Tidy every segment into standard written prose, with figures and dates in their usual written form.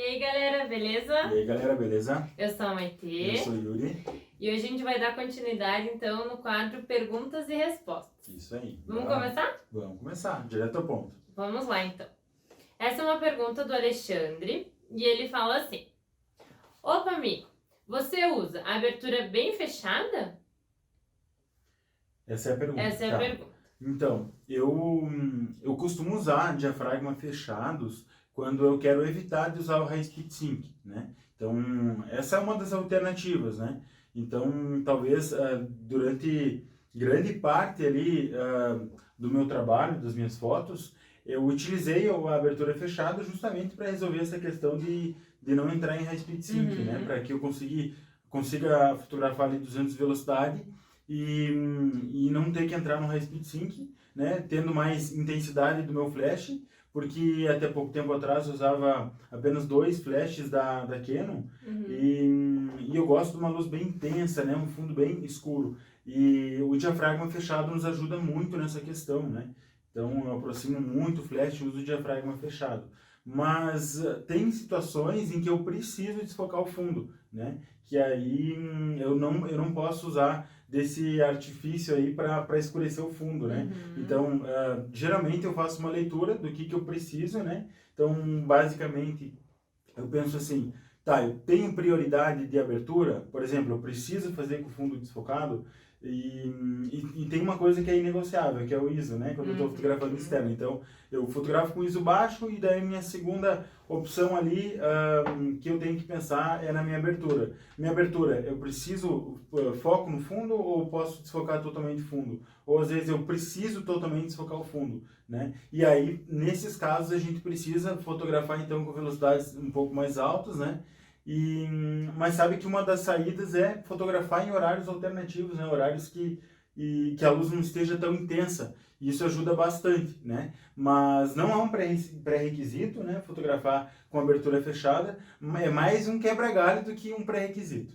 aí galera, beleza? E aí galera, beleza? Eu sou a Maitê. Eu sou o Yuri. E hoje a gente vai dar continuidade então no quadro Perguntas e Respostas. Isso aí. Vamos começar? Vamos começar, direto ao ponto. Vamos lá então. Essa é uma pergunta do Alexandre e ele fala assim: opa amigo, você usa a abertura bem fechada? Essa é a pergunta. Essa é a pergunta. Então, eu costumo usar diafragma fechados quando eu quero evitar de usar o high speed sync, né? Então, essa é uma das alternativas, né? Então, talvez durante grande parte ali do meu trabalho, das minhas fotos, eu utilizei a abertura fechada justamente para resolver essa questão de não entrar em high speed sync, né? Para que eu consiga fotografar ali 200 velocidade e não ter que entrar no high speed sync, né, tendo mais intensidade do meu flash, porque até pouco tempo atrás eu usava apenas 2 flashes da Canon e eu gosto de uma luz bem intensa, né, um fundo bem escuro, e o diafragma fechado nos ajuda muito nessa questão, né, então eu aproximo muito o flash e uso o diafragma fechado. Mas tem situações em que eu preciso desfocar o fundo, né? Que aí eu não posso usar desse artifício aí para escurecer o fundo, né? Então, geralmente eu faço uma leitura do que eu preciso, né? Então, basicamente, eu penso assim, tá, eu tenho prioridade de abertura, por exemplo, eu preciso fazer com o fundo desfocado, e tem uma coisa que é inegociável, que é o ISO, né? Quando eu estou fotografando externo. Então, eu fotografo com ISO baixo e daí minha segunda opção ali que eu tenho que pensar é na minha abertura. Minha abertura, eu preciso foco no fundo ou posso desfocar totalmente fundo? Ou às vezes eu preciso totalmente desfocar o fundo, né? E aí, nesses casos, a gente precisa fotografar então com velocidades um pouco mais altas, né? Mas sabe que uma das saídas é fotografar em horários alternativos, né? Horários que a luz não esteja tão intensa. Isso ajuda bastante, né? Mas não é um pré-requisito, né? Fotografar com abertura fechada, é mais um quebra-galho do que um pré-requisito.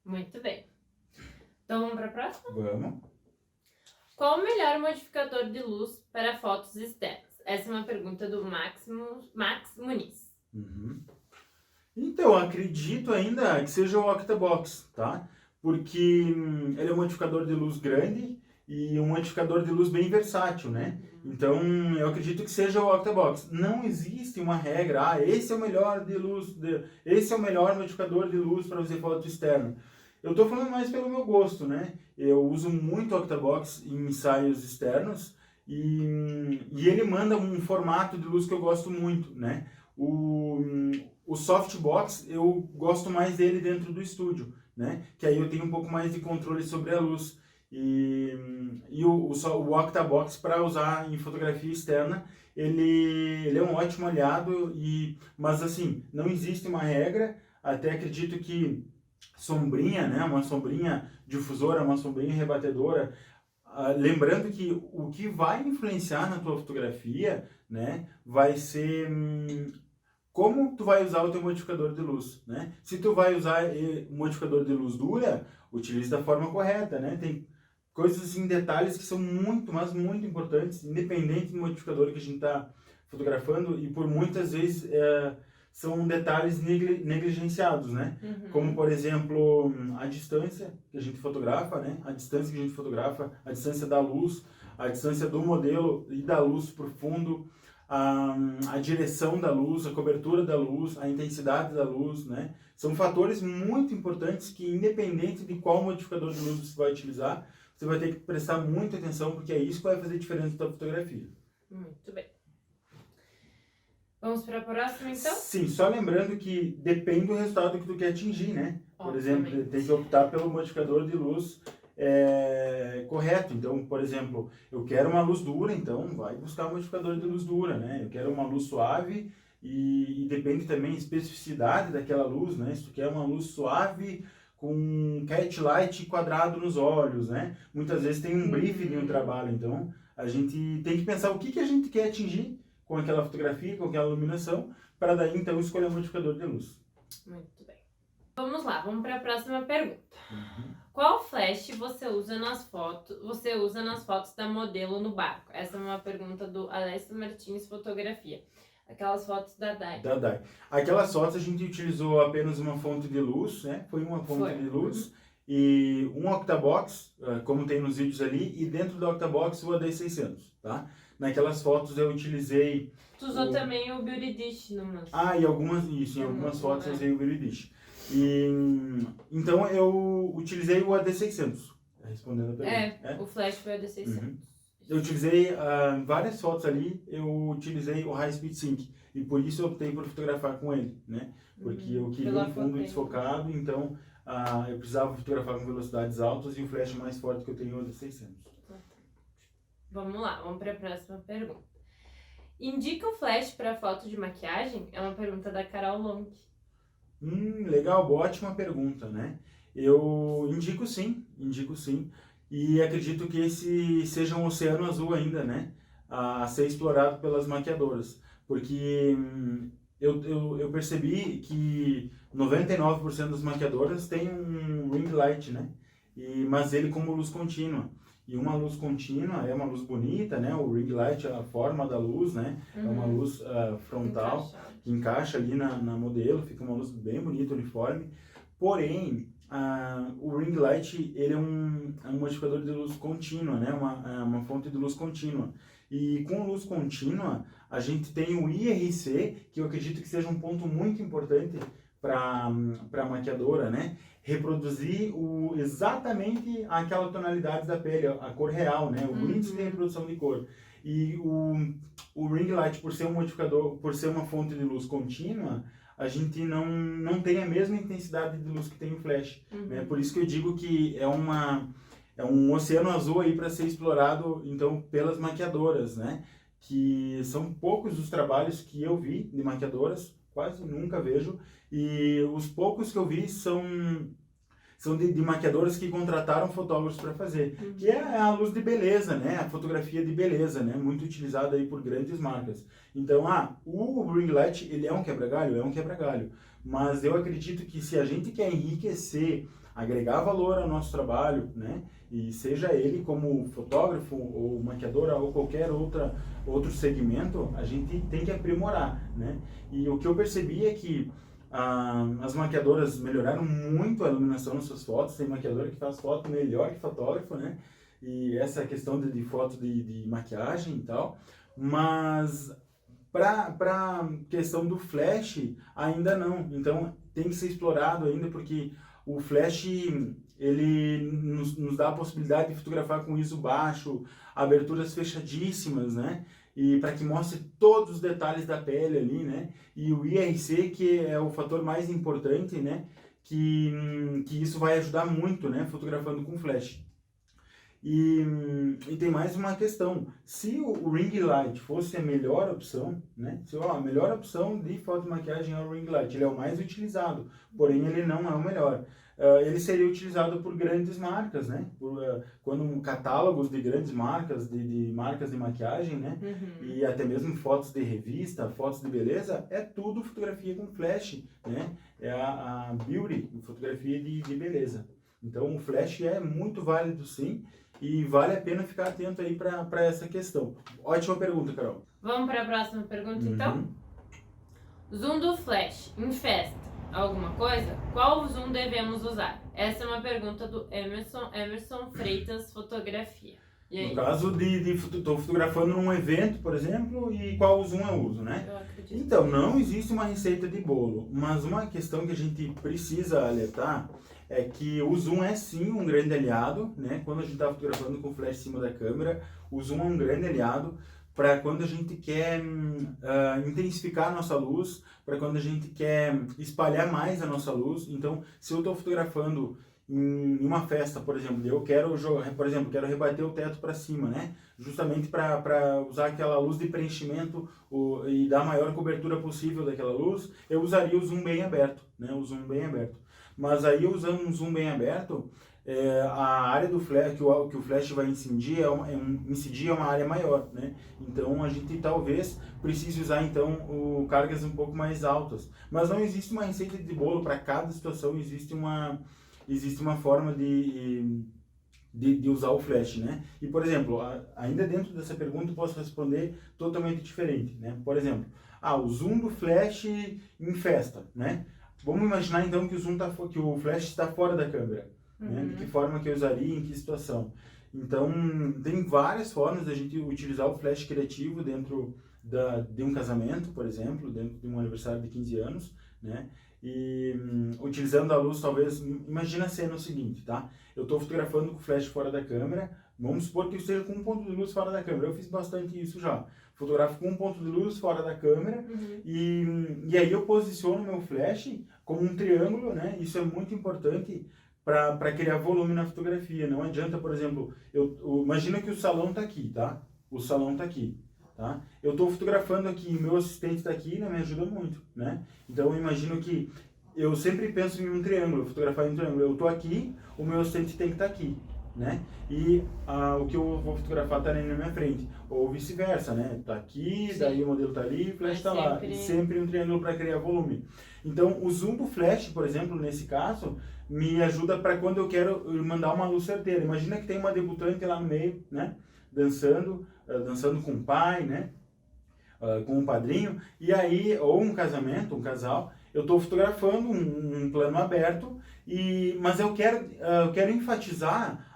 Muito bem. Então vamos para a próxima? Vamos. Qual o melhor modificador de luz para fotos externas? Essa é uma pergunta do Max Muniz. Então, acredito ainda que seja o Octabox, tá? Porque ele é um modificador de luz grande e um modificador de luz bem versátil, né? Então, eu acredito que seja o Octabox. Não existe uma regra, esse é o melhor de luz, esse é o melhor modificador de luz para fazer foto externa. Eu estou falando mais pelo meu gosto, né? Eu uso muito o Octabox em ensaios externos e ele manda um formato de luz que eu gosto muito, né? O softbox, eu gosto mais dele dentro do estúdio, né? Que aí eu tenho um pouco mais de controle sobre a luz. E o Octabox, para usar em fotografia externa, ele é um ótimo aliado, mas assim, não existe uma regra. Até acredito que sombrinha, né? Uma sombrinha difusora, uma sombrinha rebatedora, lembrando que o que vai influenciar na tua fotografia, né, vai ser como tu vai usar o teu modificador de luz, né? Se tu vai usar um modificador de luz dura, utilize da forma correta, né? Tem coisas assim, detalhes que são muito, mas muito importantes, independente do modificador que a gente está fotografando, e por muitas vezes são detalhes negligenciados, né? Como, por exemplo, a distância que a gente fotografa, né? A distância que a gente fotografa, a distância da luz, a distância do modelo e da luz para o fundo, a direção da luz, a cobertura da luz, a intensidade da luz, né? São fatores muito importantes que, independente de qual modificador de luz você vai utilizar, você vai ter que prestar muita atenção, porque é isso que vai fazer diferença na fotografia. Muito bem. Vamos para a próxima, então? Sim, só lembrando que depende do resultado que tu quer atingir, né? Por exemplo, tem que optar pelo modificador de luz correto. Então, por exemplo, eu quero uma luz dura, então vai buscar um modificador de luz dura, né? Eu quero uma luz suave e depende também da especificidade daquela luz, né? Se tu quer uma luz suave com cat light quadrado nos olhos, né? Muitas vezes tem um briefing no trabalho, então a gente tem que pensar o que a gente quer atingir com aquela fotografia, com aquela iluminação, para daí então escolher o modificador de luz. Muito bem. Vamos lá, vamos para a próxima pergunta. Qual flash você usa nas fotos da modelo no barco? Essa é uma pergunta do Alessio Martins Fotografia. Aquelas fotos da DAI. Da DAI. Aquelas fotos a gente utilizou apenas uma fonte de luz, né? Foi uma fonte de luz e um octabox, como tem nos vídeos ali, e dentro do octabox o AD600, tá? Naquelas fotos eu utilizei... Tu usou também o Beauty Dish numas. E em algumas fotos eu usei o Beauty Dish. E, então eu utilizei o AD600, respondendo a pergunta. O flash foi o AD600. Eu utilizei várias fotos ali, eu utilizei o High Speed Sync e por isso eu optei por fotografar com ele, né? Porque eu queria um fundo desfocado, então eu precisava fotografar com velocidades altas e o flash mais forte que eu tenho é o AD600. Vamos lá, vamos para a próxima pergunta. Indica o flash para foto de maquiagem? É uma pergunta da Carol Long. Legal, ótima pergunta, né? Eu indico sim. E acredito que esse seja um oceano azul ainda, né? A ser explorado pelas maquiadoras. Porque eu percebi que 99% das maquiadoras tem um ring light, né? Mas ele como luz contínua. E uma luz contínua é uma luz bonita, né? O ring light, a forma da luz, né? É uma luz frontal que encaixa ali na modelo, fica uma luz bem bonita, uniforme. Porém, o ring light ele é um modificador de luz contínua, né? Uma fonte de luz contínua. E com luz contínua, a gente tem o IRC, que eu acredito que seja um ponto muito importante para a maquiadora, né? Reproduzir exatamente aquela tonalidade da pele, a cor real, né? O índice de reprodução de cor. E o ring light, por ser um modificador, por ser uma fonte de luz contínua, a gente não tem a mesma intensidade de luz que tem o flash, né? Por isso que eu digo que é um oceano azul aí para ser explorado, então, pelas maquiadoras, né? Que são poucos os trabalhos que eu vi de maquiadoras, quase nunca vejo, e os poucos que eu vi são de maquiadoras que contrataram fotógrafos para fazer, que é a luz de beleza, né? A fotografia de beleza, né? Muito utilizada aí por grandes marcas. Então, o ring light, ele é um quebra-galho? É um quebra-galho. Mas eu acredito que se a gente quer enriquecer, agregar valor ao nosso trabalho, né? E seja ele como fotógrafo ou maquiadora ou qualquer outro segmento, a gente tem que aprimorar, né? E o que eu percebi é que as maquiadoras melhoraram muito a iluminação nas suas fotos. Tem maquiadora que faz foto melhor que fotógrafo, né? E essa questão de foto de maquiagem e tal. Mas para questão do flash, ainda não. Então tem que ser explorado ainda, porque o flash ele nos dá a possibilidade de fotografar com ISO baixo, aberturas fechadíssimas, né? E para que mostre todos os detalhes da pele ali, né? E o IRC, que é o fator mais importante, né? Que isso vai ajudar muito, né? Fotografando com flash. E tem mais uma questão. Se o ring light fosse a melhor opção, né? A melhor opção de foto de maquiagem é o ring light. Ele é o mais utilizado, porém ele não é o melhor. Ele seria utilizado por grandes marcas, né? Quando catálogos de grandes marcas, de marcas de maquiagem, né? E até mesmo fotos de revista, fotos de beleza, é tudo fotografia com flash, né? É a beauty, fotografia de beleza. Então o flash é muito válido sim, e vale a pena ficar atento aí para essa questão. Ótima pergunta, Carol. Vamos para a próxima pergunta, então? Zoom do flash em festa, alguma coisa? Qual zoom devemos usar? Essa é uma pergunta do Emerson Freitas Fotografia. E aí? No caso estou fotografando num evento, por exemplo, e qual zoom eu uso, né? Eu acredito. Então, não existe uma receita de bolo, mas uma questão que a gente precisa alertar é que o zoom é sim um grande aliado, né? Quando a gente está fotografando com flash em cima da câmera, o zoom é um grande aliado para quando a gente quer intensificar a nossa luz, para quando a gente quer espalhar mais a nossa luz. Então, se eu estou fotografando em uma festa, por exemplo, eu quero rebater o teto para cima, né? Justamente para usar aquela luz de preenchimento e dar a maior cobertura possível daquela luz, eu usaria o zoom bem aberto, né? O zoom bem aberto. Mas aí, usando um zoom bem aberto, a área do flash, que o flash vai incidir é uma área maior, né? Então a gente talvez precise usar então cargas um pouco mais altas. Mas não existe uma receita de bolo. Para cada situação existe uma forma de usar o flash, né? E, por exemplo, ainda dentro dessa pergunta eu posso responder totalmente diferente, né? Por exemplo, o zoom do flash em festa, né? Vamos imaginar então que que o flash está fora da câmera, né? De que forma que eu usaria, em que situação. Então, tem várias formas da gente utilizar o flash criativo dentro de um casamento, por exemplo, dentro de um aniversário de 15 anos, né? E utilizando a luz, talvez, imagina a cena o seguinte, tá? Eu estou fotografando com o flash fora da câmera, vamos supor que eu esteja com um ponto de luz fora da câmera. Eu fiz bastante isso já. Fotografo com um ponto de luz fora da câmera e aí eu posiciono meu flash como um triângulo, né? Isso é muito importante para criar volume na fotografia. Não adianta, por exemplo, imagina que o salão está aqui, tá? O salão está aqui, tá? Eu estou fotografando aqui, meu assistente está aqui, né? Me ajuda muito, né? Então eu imagino que eu sempre penso em um triângulo, fotografar em um triângulo. Eu estou aqui, o meu assistente tem que estar aqui, né? E o que eu vou fotografar está ali na minha frente, ou vice-versa, né? Tá aqui, Sim. daí o modelo tá ali, o flash está lá, e sempre um triângulo para criar volume. Então, o zoom do flash, por exemplo, nesse caso, me ajuda para quando eu quero mandar uma luz certeira. Imagina que tem uma debutante lá no meio, né? Dançando com o pai, né? Com um padrinho, e aí, ou um casamento, um casal, eu estou fotografando um plano aberto, mas eu quero enfatizar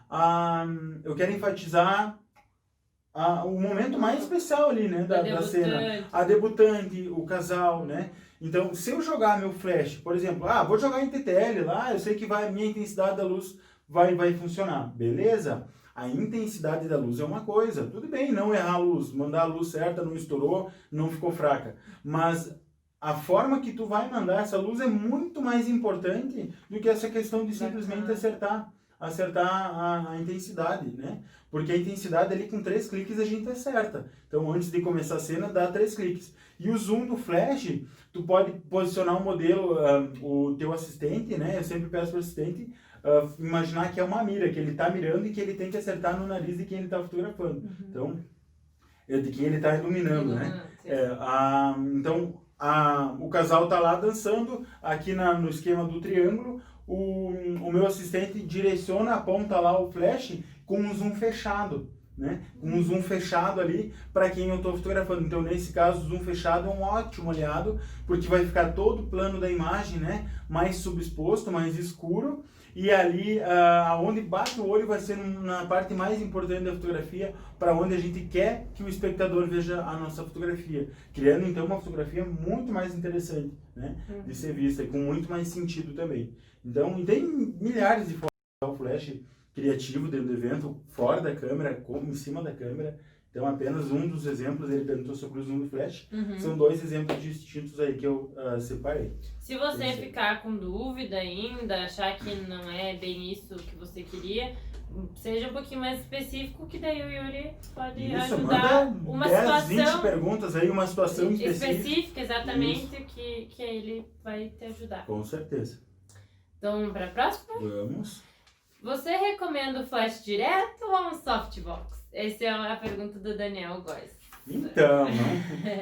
o momento mais especial ali, né, da cena. A debutante, o casal, né? Então, se eu jogar meu flash, por exemplo, vou jogar em TTL lá, eu sei que a minha intensidade da luz vai funcionar, beleza? A intensidade da luz é uma coisa, tudo bem, não errar a luz, mandar a luz certa, não estourou, não ficou fraca, mas a forma que tu vai mandar essa luz é muito mais importante do que essa questão de simplesmente acertar a intensidade, né? Porque a intensidade ali com 3 cliques a gente acerta. Então, antes de começar a cena, dá 3 cliques. E o zoom do flash, tu pode posicionar um modelo, o teu assistente, né? Eu sempre peço para o assistente imaginar que é uma mira, que ele está mirando e que ele tem que acertar no nariz de quem ele está fotografando. Então, de quem ele está iluminando, né? Então, o casal está lá dançando, aqui no esquema do triângulo, o meu assistente direciona, aponta lá o flash com um zoom fechado, né? Um zoom fechado ali para quem eu estou fotografando. Então, nesse caso, o zoom fechado é um ótimo aliado, porque vai ficar todo o plano da imagem, né? Mais subexposto, mais escuro, e ali, aonde bate o olho vai ser na parte mais importante da fotografia, para onde a gente quer que o espectador veja a nossa fotografia, criando então uma fotografia muito mais interessante, né, de ser vista e com muito mais sentido também. Então, e tem milhares de formas de usar o flash criativo dentro do evento, fora da câmera, como em cima da câmera. Então, apenas um dos exemplos, ele perguntou sobre o zoom do flash. São 2 exemplos distintos aí que eu separei. Se você ficar com dúvida ainda, achar que não é bem isso que você queria, seja um pouquinho mais específico, que daí o Yuri pode ajudar. Uma 10, situação 20 perguntas aí, uma situação específica. Exatamente, que ele vai te ajudar. Com certeza. Então, vamos para a próxima? Vamos. Você recomenda o flash direto ou um softbox? Essa é a pergunta do Daniel Góes. Então,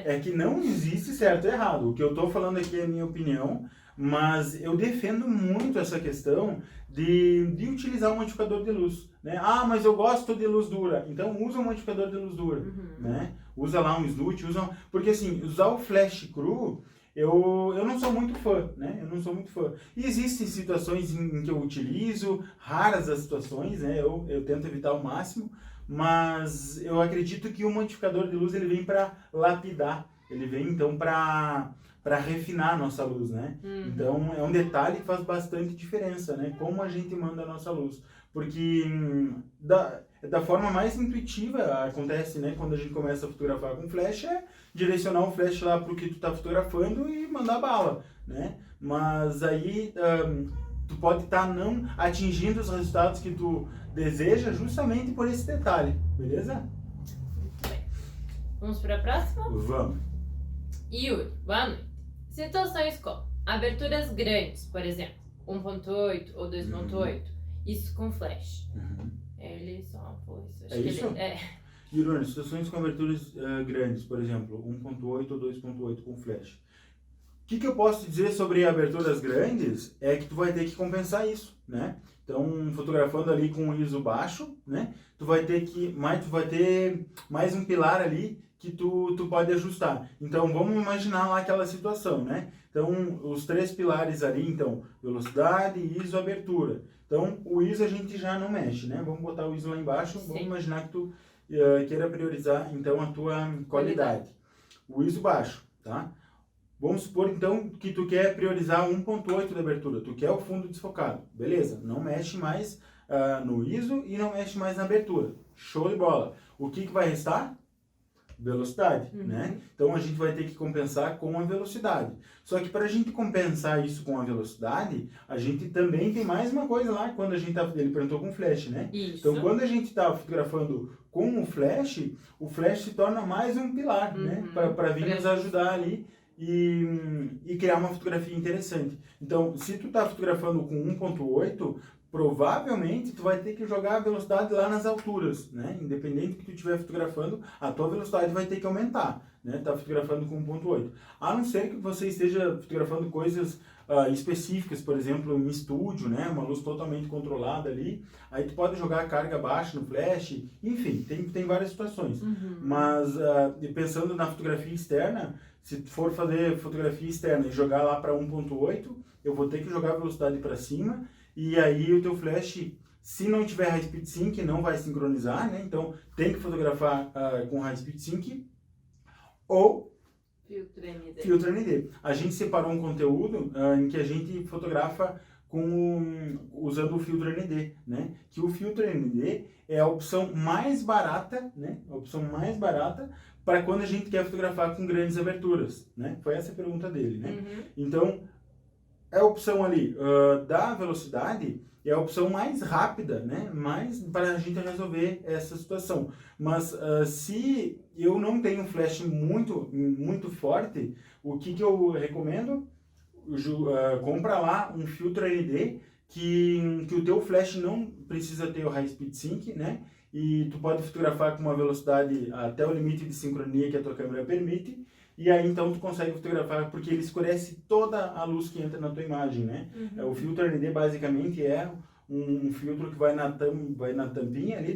é que não existe certo e errado. O que eu estou falando aqui é a minha opinião, mas eu defendo muito essa questão de utilizar um modificador de luz, né? Mas eu gosto de luz dura, então usa um modificador de luz dura, né? Usa lá um snut, porque assim, usar o flash cru, eu não sou muito fã, né? Eu não sou muito fã. E existem situações em que eu utilizo, raras as situações, né? Eu tento evitar ao máximo, mas eu acredito que o modificador de luz ele vem para lapidar, ele vem então para refinar a nossa luz, né? Então é um detalhe que faz bastante diferença, né? Como a gente manda a nossa luz, porque da forma mais intuitiva acontece, né? Quando a gente começa a fotografar com flash, é direcionar o flash lá para o que tu está fotografando e mandar bala, né? Mas aí tu pode estar não atingindo os resultados que tu deseja justamente por esse detalhe, beleza? Muito bem. Vamos para a próxima? Vamos. Yuri, boa noite. Situações como aberturas grandes, por exemplo, 1.8 ou 2.8, isso com flash. Ele só pôs... É isso? Yuri, situações com aberturas grandes, por exemplo, 1.8 ou 2.8 com flash. O que eu posso dizer sobre aberturas grandes é que tu vai ter que compensar isso, né? Então, fotografando ali com um ISO baixo, né? Tu vai ter mais um pilar ali que tu pode ajustar. Então, vamos imaginar lá aquela situação, né? Então, os 3 pilares ali, então, velocidade, ISO, abertura. Então, o ISO a gente já não mexe, né? Vamos botar o ISO lá embaixo, Sim. vamos imaginar que tu queira priorizar, então, a tua qualidade. O ISO baixo, tá? Vamos supor, então, que tu quer priorizar 1.8 da abertura, tu quer o fundo desfocado. Beleza, não mexe mais no ISO e não mexe mais na abertura. Show de bola. O que vai restar? Velocidade, né? Então, a gente vai ter que compensar com a velocidade. Só que para a gente compensar isso com a velocidade, a gente também tem mais uma coisa lá, quando a gente ele perguntou com flash, né? Isso. Então, quando a gente está fotografando com o flash se torna mais um pilar, né? Para vir nos ajudar ali e criar uma fotografia interessante. Então, se tu está fotografando com 1.8, provavelmente tu vai ter que jogar a velocidade lá nas alturas, né? Independente do que tu estiver fotografando, a tua velocidade vai ter que aumentar, né? Tá fotografando com 1.8. A não ser que você esteja fotografando coisas específicas, por exemplo, em estúdio, né? Uma luz totalmente controlada ali, aí tu pode jogar a carga baixa no flash, enfim, tem várias situações. Mas pensando na fotografia externa, se tu for fazer fotografia externa e jogar lá para 1.8, eu vou ter que jogar a velocidade para cima, e aí o teu flash, se não tiver High Speed Sync, não vai sincronizar, né? Então tem que fotografar com High Speed Sync ou filtro ND. A gente separou um conteúdo em que a gente fotografa usando o filtro ND, né? Que o filtro ND é a opção mais barata, né? A opção mais barata para quando a gente quer fotografar com grandes aberturas, né? Foi essa a pergunta dele, né? Então, é a opção ali da velocidade é a opção mais rápida, né? Mais para a gente resolver essa situação. Mas se eu não tenho um flash muito forte, o que eu recomendo? Compra lá um filtro ND que o teu flash não precisa ter o High Speed Sync, né? E tu pode fotografar com uma velocidade até o limite de sincronia que a tua câmera permite. E aí, então, tu consegue fotografar, porque ele escurece toda a luz que entra na tua imagem, né? O filtro ND, basicamente, é um filtro que vai na tampinha ali,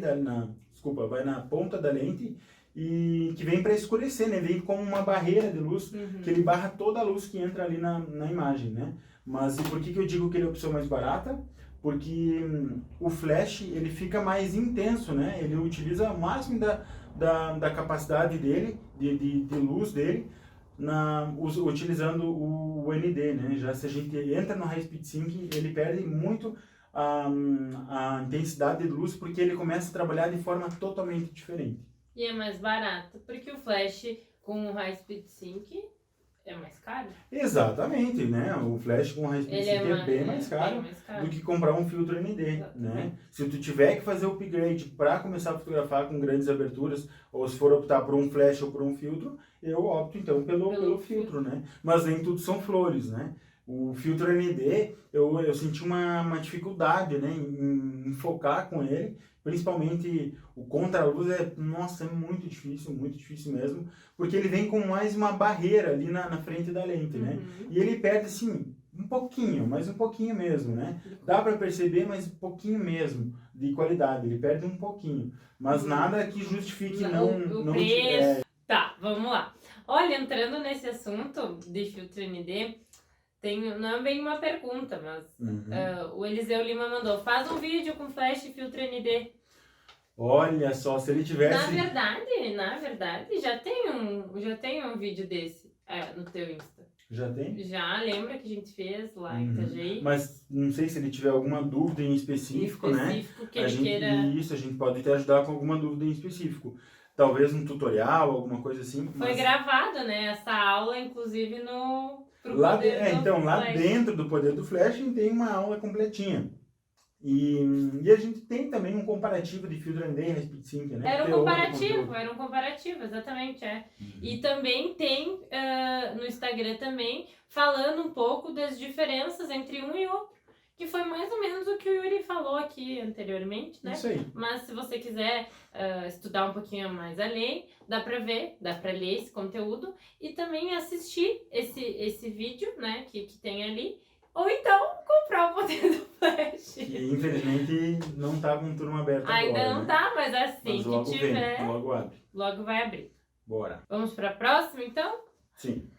vai na ponta da lente, e que vem para escurecer, né? Vem como uma barreira de luz, que ele barra toda a luz que entra ali na imagem, né? Mas e por que eu digo que ele é a opção mais barata? Porque o flash, ele fica mais intenso, né? Ele utiliza o máximo da capacidade dele, de luz dele, utilizando o ND, né? Já se a gente entra no High Speed Sync, ele perde muito a intensidade de luz, porque ele começa a trabalhar de forma totalmente diferente. E é mais barato, porque o flash com o High Speed Sync é mais caro. Exatamente, né? O flash com High Speed Sync é bem mais caro do que comprar um filtro ND, né? Se tu tiver que fazer o upgrade para começar a fotografar com grandes aberturas, ou se for optar por um flash ou por um filtro, eu opto então pelo filtro, né? Mas nem tudo são flores, né? O filtro ND, eu senti uma dificuldade, né, em focar com ele, principalmente o contra-luz é muito difícil mesmo, porque ele vem com mais uma barreira ali na frente da lente, né? E ele perde, assim, um pouquinho, mas um pouquinho mesmo, né? Dá para perceber, mas um pouquinho mesmo de qualidade, ele perde um pouquinho, mas nada que justifique não preço. Tá, vamos lá. Olha, entrando nesse assunto de filtro ND, não é bem uma pergunta, mas o Eliseu Lima mandou: faz um vídeo com flash e filtro ND. Olha só, se ele tivesse... Na verdade, já tem um vídeo desse no teu Insta. Já tem? Já, lembra que a gente fez lá em Itajaí? Mas não sei se ele tiver alguma dúvida em específico, né? Que ele queira... Isso, a gente pode te ajudar com alguma dúvida em específico. Talvez um tutorial, alguma coisa assim. Foi gravado, né? Essa aula, inclusive, lá dentro do Poder do Flash tem uma aula completinha. E a gente tem também um comparativo de filtro ND e High Speed Sync, né? Era um comparativo, exatamente, E também tem no Instagram também, falando um pouco das diferenças entre um e outro. Que foi mais ou menos o que o Yuri falou aqui anteriormente, né? Isso aí. Mas se você quiser estudar um pouquinho mais além, dá pra ler esse conteúdo e também assistir esse vídeo, né, que tem ali. Ou então comprar o Poder do Flash. Que infelizmente não tá com turma aberta ainda agora, não né? tá, mas assim mas logo que tiver, logo abre. Logo vai abrir. Bora. Vamos para a próxima, então? Sim.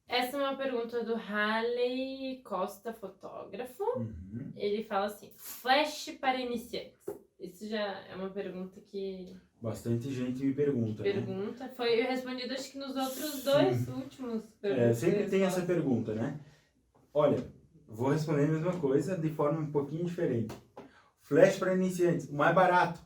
Essa é uma pergunta do Halley Costa, fotógrafo. Uhum. Ele fala assim, flash para iniciantes. Isso já é uma pergunta que... Bastante gente me pergunta, né? Foi respondido acho que nos outros dois últimos perguntas. Sempre tem essa pergunta, né? Olha, vou responder a mesma coisa de forma um pouquinho diferente. Flash para iniciantes, o mais barato.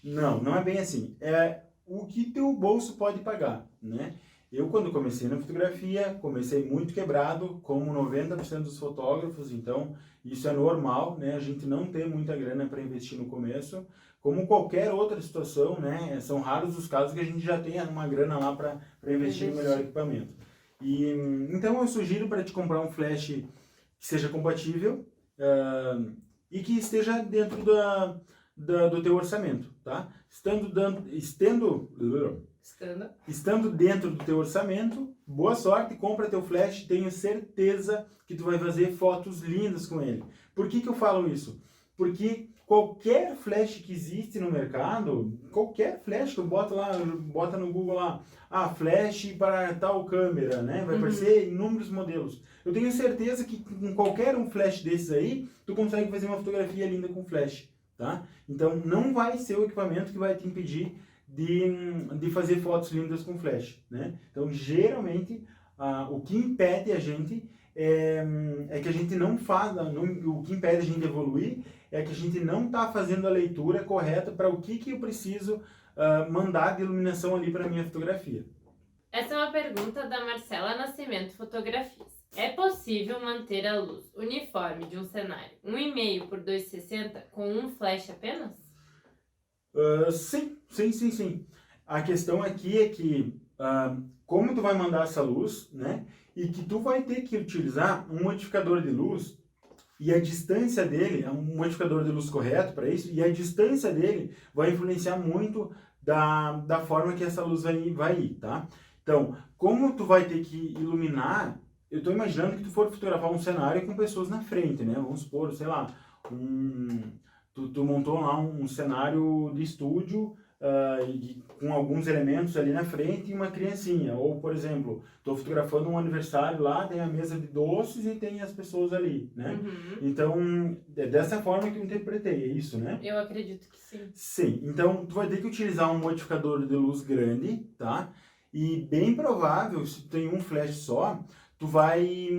Não é bem assim. É o que teu bolso pode pagar, né? Eu, quando comecei na fotografia, comecei muito quebrado, como 90% dos fotógrafos, então isso é normal, né? A gente não tem muita grana para investir no começo, como qualquer outra situação, né? São raros os casos que a gente já tem uma grana lá para investir no melhor equipamento. E então eu sugiro para te comprar um flash que seja compatível e que esteja dentro do teu orçamento, tá? Estando dentro do teu orçamento, boa sorte, compra teu flash, tenho certeza que tu vai fazer fotos lindas com ele. Por que eu falo isso? Porque qualquer flash que existe no mercado, qualquer flash que eu bota no Google lá, flash para tal câmera, né? Vai aparecer inúmeros modelos. Eu tenho certeza que com qualquer um flash desses aí, tu consegue fazer uma fotografia linda com flash, tá? Então não vai ser o equipamento que vai te impedir de fazer fotos lindas com flash, né? Então, geralmente, o que impede a gente é que a gente não faz, o que impede a gente de evoluir é que a gente não está fazendo a leitura correta para o que eu preciso mandar de iluminação ali para a minha fotografia. Essa é uma pergunta da Marcela Nascimento Fotografias. É possível manter a luz uniforme de um cenário 1,5 por 2,60 com um flash apenas? Sim. A questão aqui é que como tu vai mandar essa luz, né? E que tu vai ter que utilizar um modificador de luz e a distância dele, é um modificador de luz correto para isso, e a distância dele vai influenciar muito da forma que essa luz vai ir, tá? Então, como tu vai ter que iluminar, eu estou imaginando que tu for fotografar um cenário com pessoas na frente, né? Vamos supor, sei lá, tu montou lá um cenário de estúdio com alguns elementos ali na frente e uma criancinha. Ou, por exemplo, estou fotografando um aniversário lá, tem a mesa de doces e tem as pessoas ali, né? Então, é dessa forma que eu interpretei, é isso, né? Eu acredito que sim. Sim, então tu vai ter que utilizar um modificador de luz grande, tá? E bem provável, se tu tem um flash só, tu vai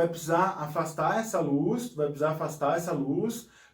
precisar afastar essa luz,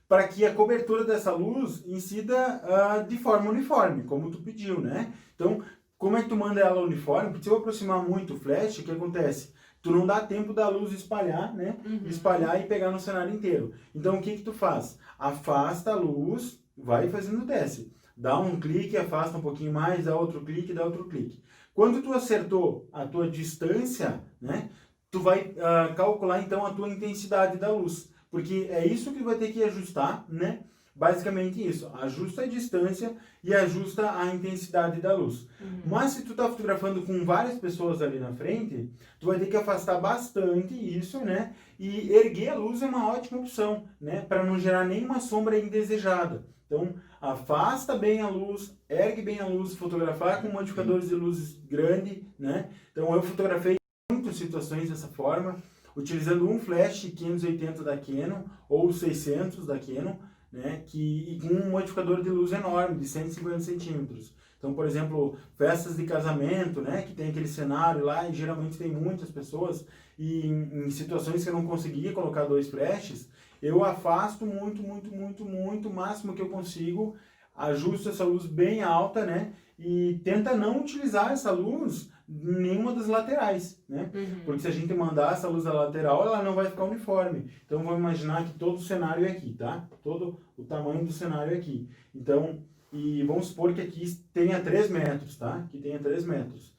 para que a cobertura dessa luz incida de forma uniforme, como tu pediu, né? Então, como é que tu manda ela uniforme? Porque se eu aproximar muito o flash, o que acontece? Tu não dá tempo da luz espalhar, né? Espalhar e pegar no cenário inteiro. Então, o que tu faz? Afasta a luz, vai fazendo desce. Dá um clique, afasta um pouquinho mais, dá outro clique, dá outro clique. Quando tu acertou a tua distância, né? Tu vai calcular, então, a tua intensidade da luz. Porque é isso que vai ter que ajustar, né? Basicamente isso. Ajusta a distância e ajusta a intensidade da luz. Mas se tu tá fotografando com várias pessoas ali na frente, tu vai ter que afastar bastante isso, né? E erguer a luz é uma ótima opção, né? Para não gerar nenhuma sombra indesejada. Então, afasta bem a luz, ergue bem a luz, fotografar com modificadores de luzes grande, né? Então, eu fotografei muitas situações dessa forma, utilizando um flash 580 da Canon ou 600 da Canon, né, e com um modificador de luz enorme, de 150 centímetros. Então, por exemplo, festas de casamento, né, que tem aquele cenário lá e geralmente tem muitas pessoas, e em situações que eu não conseguia colocar dois flashes, eu afasto muito, o máximo que eu consigo, ajusto essa luz bem alta, né, e tenta não utilizar essa luz em nenhuma das laterais, né? Porque se a gente mandar essa luz da lateral, ela não vai ficar uniforme. Então, vamos imaginar que todo o cenário é aqui, tá? Todo o tamanho do cenário é aqui. Então, e vamos supor que aqui tenha 3 metros, tá? Aqui tenha 3 metros.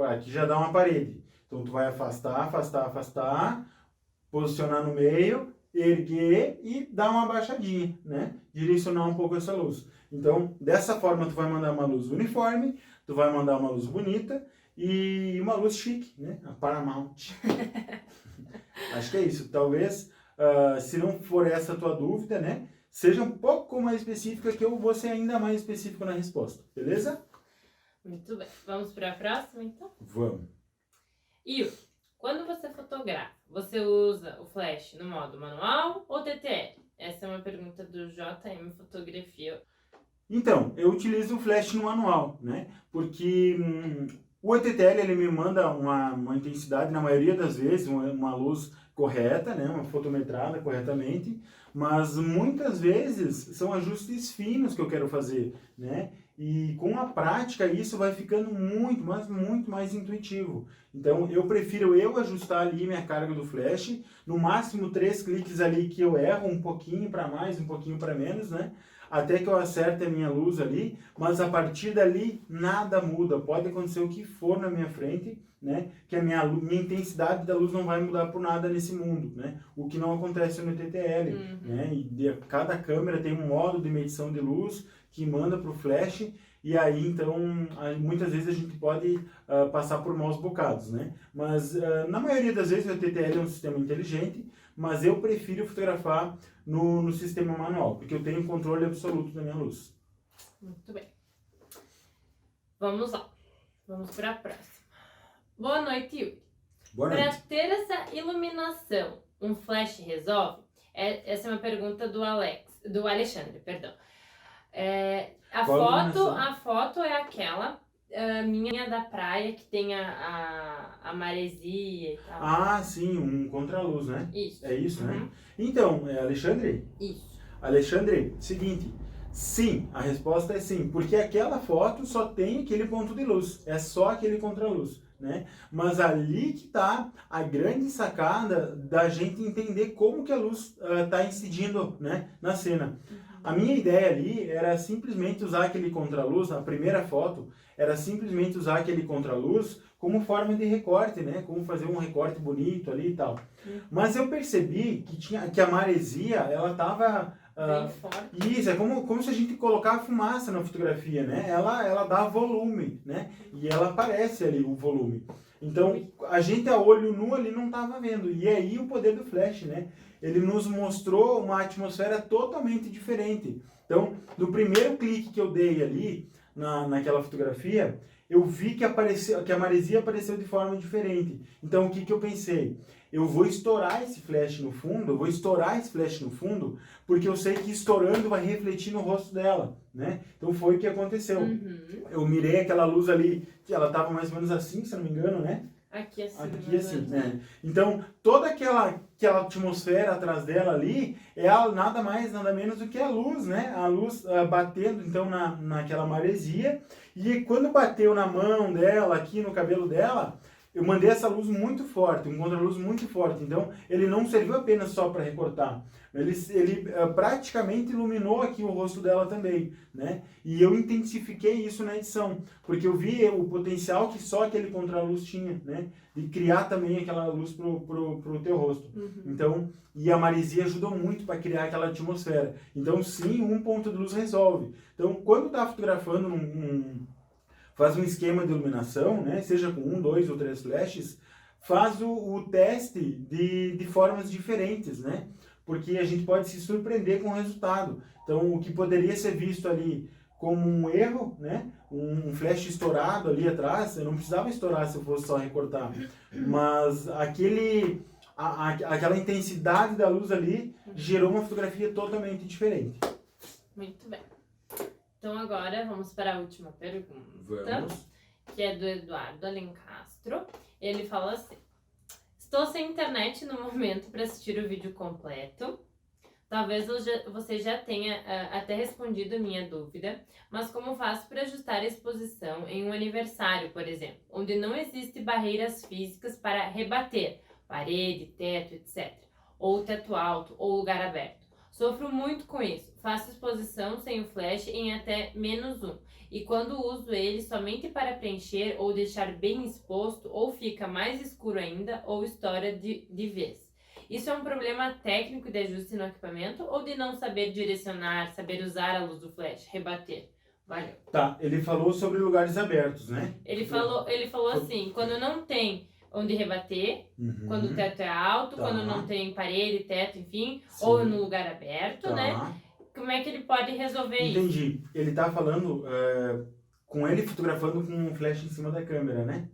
Aqui já dá uma parede. Então, tu vai afastar, posicionar no meio, erguer e dar uma baixadinha, né? Direcionar um pouco essa luz. Então, dessa forma, tu vai mandar uma luz uniforme, tu vai mandar uma luz bonita e uma luz chique, né? A Paramount. Acho que é isso. Talvez, se não for essa a tua dúvida, né? Seja um pouco mais específica, que eu vou ser ainda mais específico na resposta. Beleza? Muito bem. Vamos para a próxima, então? Vamos. Yuri, quando você fotografa, você usa o flash no modo manual ou TTL? Essa é uma pergunta do JM Fotografia. Então, eu utilizo o flash no manual, né? Porque o ETTL ele me manda uma intensidade, na maioria das vezes, uma luz correta, né? Uma fotometrada corretamente, mas muitas vezes são ajustes finos que eu quero fazer, né? E com a prática isso vai ficando muito, mas muito mais intuitivo. Então eu prefiro ajustar ali minha carga do flash, no máximo 3 cliques ali que eu erro, um pouquinho para mais, um pouquinho para menos, né? Até que eu acerte a minha luz ali, mas a partir dali nada muda, pode acontecer o que for na minha frente, né? Que a minha intensidade da luz não vai mudar por nada nesse mundo, né? O que não acontece no TTL, né? E cada câmera tem um modo de medição de luz que manda para o flash, e aí então muitas vezes a gente pode passar por maus bocados, né? Mas na maioria das vezes o TTL é um sistema inteligente, mas eu prefiro fotografar no sistema manual, porque eu tenho controle absoluto da minha luz. Muito bem. Vamos lá. Vamos para a próxima. Boa noite, Yuri. Boa noite. Para ter essa iluminação, um flash resolve? Essa é uma pergunta do Alexandre, perdão. A foto é aquela minha da praia que tem a maresia e tal. Ah, sim, um contraluz, né? Isso. É isso, né? Então, Alexandre? Isso. Alexandre, seguinte, sim, a resposta é sim, porque aquela foto só tem aquele ponto de luz, é só aquele contraluz, né? Mas ali que tá a grande sacada da gente entender como que a luz tá incidindo, né, na cena. A minha ideia ali era simplesmente usar aquele contraluz, na primeira foto, era simplesmente usar aquele contraluz como forma de recorte, né? Como fazer um recorte bonito ali e tal. Mas eu percebi que a maresia, ela tava... bem forte. Isso, é como se a gente colocar fumaça na fotografia, né? Ela dá volume, né? E ela aparece ali o volume. Então, a gente a olho nu ali não estava vendo. E aí o poder do flash, né? Ele nos mostrou uma atmosfera totalmente diferente. Então, no primeiro clique que eu dei ali, naquela fotografia, eu vi que a maresia apareceu de forma diferente. Então, o que eu pensei? Eu vou estourar esse flash no fundo, porque eu sei que estourando vai refletir no rosto dela, né? Então foi o que aconteceu. Eu mirei aquela luz ali, que ela estava mais ou menos assim, se eu não me engano, né? Aqui assim. Aqui assim, né? Então, toda aquela atmosfera atrás dela ali é nada mais, nada menos do que a luz, né? A luz batendo, então, naquela maresia. E quando bateu na mão dela, aqui no cabelo dela, eu mandei essa luz muito forte, um contraluz muito forte. Então, ele não serviu apenas só para recortar. Ele praticamente iluminou aqui o rosto dela também, né? E eu intensifiquei isso na edição, porque eu vi o potencial que só aquele contraluz tinha, né? De criar também aquela luz pro teu rosto. Então, e a maresia ajudou muito para criar aquela atmosfera. Então, sim, um ponto de luz resolve. Então, quando tá fotografando faz um esquema de iluminação, né? Seja com 1, 2 ou 3 flashes, faz o teste de formas diferentes, né? Porque a gente pode se surpreender com o resultado. Então, o que poderia ser visto ali como um erro, né? Um flash estourado ali atrás, eu não precisava estourar se eu fosse só recortar, mas aquela intensidade da luz ali gerou uma fotografia totalmente diferente. Muito bem. Então agora vamos para a última pergunta, Vamos. Que é do Eduardo Alencastro. Ele fala assim: estou sem internet no momento para assistir o vídeo completo. Talvez você já tenha até respondido minha dúvida, mas como faço para ajustar a exposição em um aniversário, por exemplo, onde não existe barreiras físicas para rebater, parede, teto, etc., ou teto alto, ou lugar aberto? Sofro muito com isso. Faço exposição sem o flash em até -1. E quando uso ele somente para preencher ou deixar bem exposto, ou fica mais escuro ainda, ou estoura de vez. Isso é um problema técnico de ajuste no equipamento ou de não saber direcionar, saber usar a luz do flash, rebater? Valeu. Tá, ele falou sobre lugares abertos, né? Ele falou assim, quando não tem onde rebater, quando o teto é alto, quando não tem parede, teto, enfim, Sim. ou no lugar aberto, né? Como é que ele pode resolver isso? Entendi. Ele tá falando com ele fotografando com um flash em cima da câmera, né?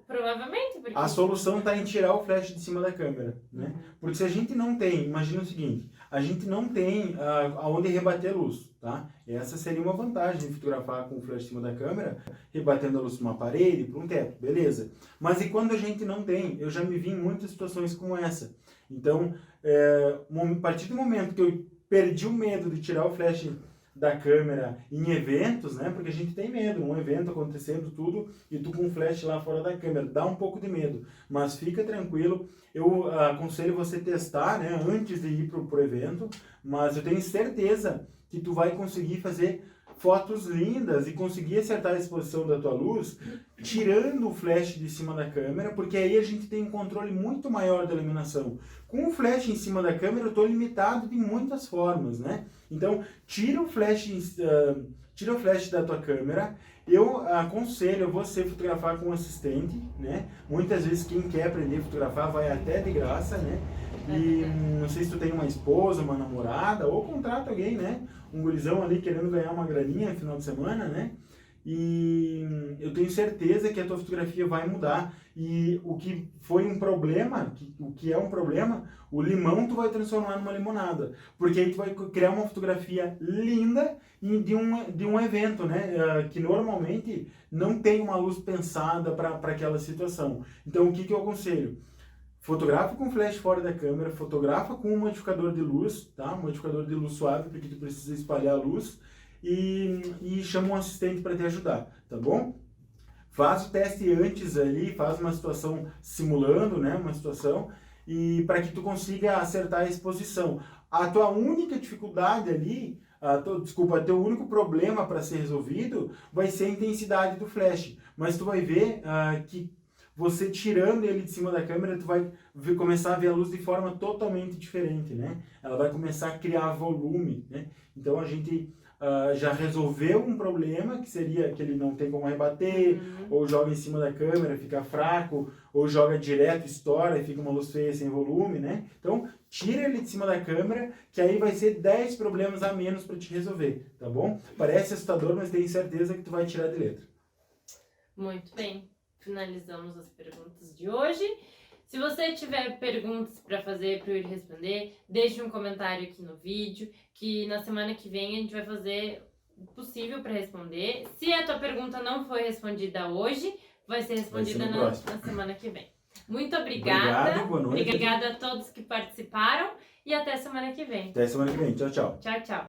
Provavelmente, porque... A solução está em tirar o flash de cima da câmera, né? Porque se a gente não tem, imagina o seguinte, a gente não tem aonde rebater a luz, tá? Essa seria uma vantagem de fotografar com o flash em cima da câmera, rebatendo a luz para uma parede, para um teto, beleza. Mas e quando a gente não tem? Eu já me vi em muitas situações como essa. Então, a partir do momento que eu perdi o medo de tirar o flash da câmera em eventos, né? Porque a gente tem medo, um evento acontecendo tudo e tu com um flash lá fora da câmera, dá um pouco de medo, mas fica tranquilo. Eu aconselho você testar, né? Antes de ir pro evento, mas eu tenho certeza que tu vai conseguir fazer fotos lindas e conseguir acertar a exposição da tua luz, tirando o flash de cima da câmera, porque aí a gente tem um controle muito maior da iluminação. Com o flash em cima da câmera, eu estou limitado de muitas formas, né? Então, tira o flash da tua câmera. Eu aconselho você fotografar com um assistente, né? Muitas vezes quem quer aprender a fotografar vai até de graça, né? E não sei se tu tem uma esposa, uma namorada, ou contrata alguém, né? Um gurizão ali querendo ganhar uma graninha no final de semana, né? E eu tenho certeza que a tua fotografia vai mudar. E o que foi um problema, o que é um problema, o limão tu vai transformar numa limonada. Porque aí tu vai criar uma fotografia linda de um evento, né? Que normalmente não tem uma luz pensada para aquela situação. Então o que eu aconselho? Fotografa com flash fora da câmera, fotografa com um modificador de luz, tá? Um modificador de luz suave, porque tu precisa espalhar a luz, e chama um assistente para te ajudar, tá bom? Faz o teste antes ali, faz uma situação simulando, né? Uma situação, e para que tu consiga acertar a exposição. A tua única dificuldade ali, teu único problema para ser resolvido vai ser a intensidade do flash, mas tu vai ver que você tirando ele de cima da câmera, tu vai começar a ver a luz de forma totalmente diferente, né? Ela vai começar a criar volume, né? Então a gente já resolveu um problema, que seria que ele não tem como rebater, ou joga em cima da câmera, fica fraco, ou joga direto, estoura e fica uma luz feia sem volume, né? Então tira ele de cima da câmera, que aí vai ser 10 problemas a menos para te resolver, tá bom? Parece assustador, mas tenho certeza que tu vai tirar de letra. Muito bem. Finalizamos as perguntas de hoje. Se você tiver perguntas para fazer, para eu ir responder, deixe um comentário aqui no vídeo, que na semana que vem a gente vai fazer o possível para responder. Se a tua pergunta não foi respondida hoje, vai ser respondida na semana que vem. Muito obrigada. Obrigado, boa noite. Obrigada a todos que participaram e até semana que vem. Até semana que vem. Tchau, tchau. Tchau, tchau.